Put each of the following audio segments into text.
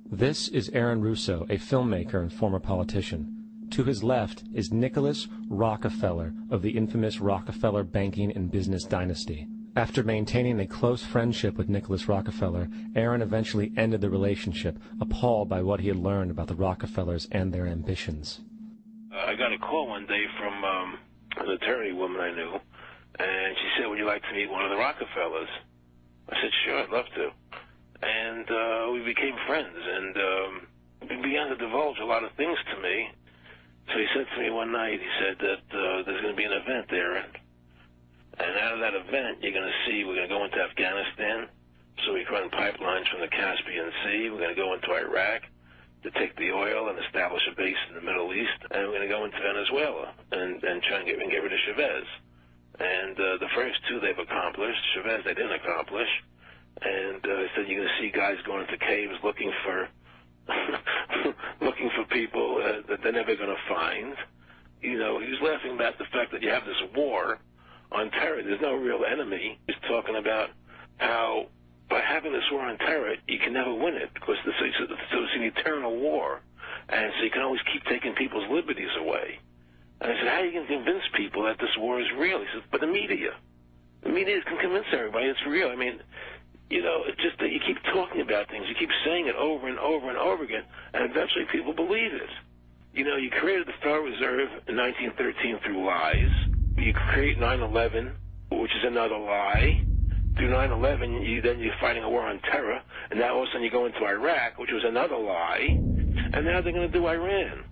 This is Aaron Russo, a filmmaker and former politician. To his left is Nicholas Rockefeller of the infamous Rockefeller banking and business dynasty. After maintaining a close friendship with Nicholas Rockefeller, Aaron eventually ended the relationship, appalled by what he had learned about the Rockefellers and their ambitions. I got a call one day from an attorney woman I knew, and she said, "Would you like to meet one of the Rockefellers?" I said, "Sure, I'd love to." And we became friends, and he began to divulge a lot of things to me. So he said to me one night, he said that there's going to be an event there, and out of that event, you're going to see we're going to go into Afghanistan, so we can run pipelines from the Caspian Sea. We're going to go into Iraq to take the oil and establish a base in the Middle East, and we're going to go into Venezuela and try and get rid of Chavez. And the first two they've accomplished. Chavez they didn't accomplish. And he said you're going to see guys going into caves looking for looking for people that they're never going to find. You know, he was laughing about the fact that you have this war on terror. There's no real enemy. He's talking about how by having this war on terror, you can never win it because it's an eternal war. And so you can always keep taking people's liberties away. And I said, how are you going to convince people that this war is real? He says, but the media can convince everybody it's real. I mean, you know, it's just that you keep talking about things. You keep saying it over and over and over again, and eventually people believe it. You know, you created the Federal Reserve in 1913 through lies. You create 9/11, which is another lie. Through 9/11, you're fighting a war on terror, and now all of a sudden you go into Iraq, which was another lie, and now they're going to do Iran.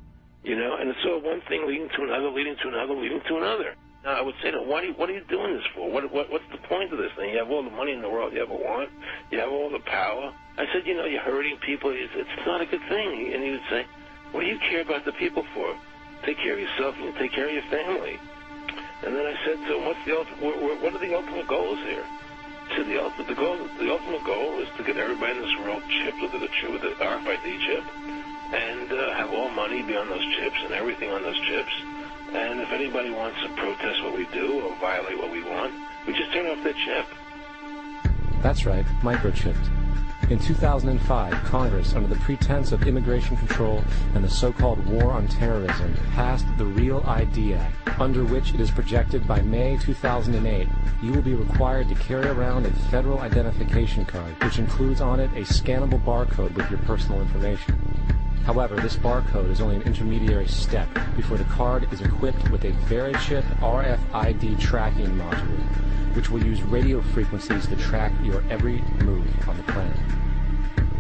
You know, and it's all one thing leading to another, leading to another, leading to another. Now, I would say to them, what are you doing this for? What's the point of this thing? You have all the money in the world you ever want. You have all the power. I said, you know, you're hurting people. It's not a good thing. And he would say, what do you care about the people for? Take care of yourself and you take care of your family. And then I said to him, what are the ultimate goals here? He said, the ultimate goal is to get everybody in this world chipped with the RFID chip and have all money be on those chips and everything on those chips. And if anybody wants to protest what we do or violate what we want, we just turn off their chip. That's right, microchipped. In 2005, Congress, under the pretense of immigration control and the so-called war on terrorism, passed the REAL ID Act, under which it is projected by May 2008, you will be required to carry around a federal identification card, which includes on it a scannable barcode with your personal information. However, this barcode is only an intermediary step before the card is equipped with a VeriChip RFID tracking module, which will use radio frequencies to track your every move on the planet.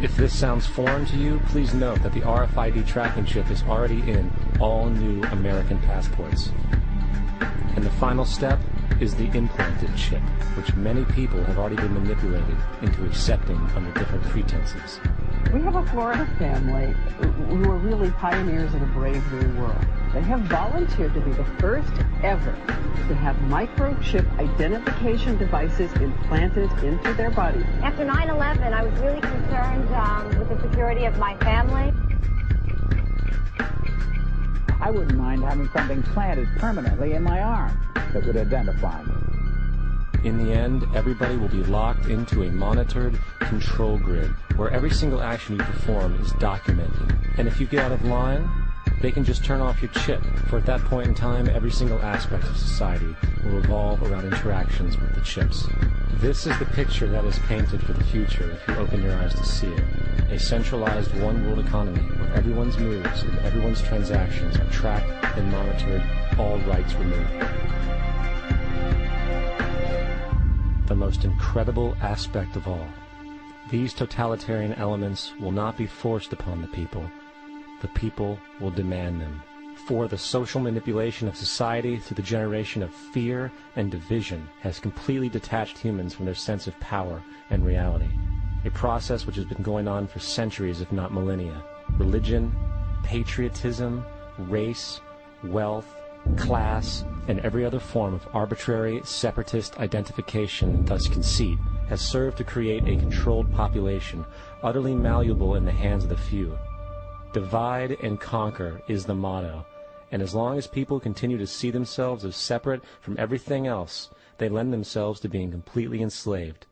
If this sounds foreign to you, please note that the RFID tracking chip is already in all new American passports. And the final step is the implanted chip, which many people have already been manipulated into accepting under different pretenses. We have a Florida family who are really pioneers of a brave new world. They have volunteered to be the first ever to have microchip identification devices implanted into their body. After 9/11, I was really concerned with the security of my family. I wouldn't mind having something planted permanently in my arm that would identify me. In the end, everybody will be locked into a monitored control grid where every single action you perform is documented. And if you get out of line, they can just turn off your chip, for at that point in time, every single aspect of society will revolve around interactions with the chips. This is the picture that is painted for the future if you open your eyes to see it. A centralized one-world economy where everyone's moves and everyone's transactions are tracked and monitored, all rights removed. The most incredible aspect of all. These totalitarian elements will not be forced upon the people. The people will demand them. For the social manipulation of society through the generation of fear and division has completely detached humans from their sense of power and reality. A process which has been going on for centuries, if not millennia. Religion, patriotism, race, wealth, class, and every other form of arbitrary, separatist identification, and thus conceit, has served to create a controlled population, utterly malleable in the hands of the few. Divide and conquer is the motto, and as long as people continue to see themselves as separate from everything else, they lend themselves to being completely enslaved.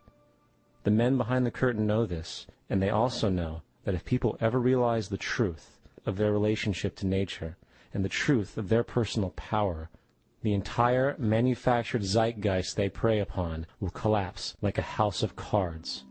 The men behind the curtain know this, and they also know that if people ever realize the truth of their relationship to nature and the truth of their personal power, the entire manufactured zeitgeist they prey upon will collapse like a house of cards.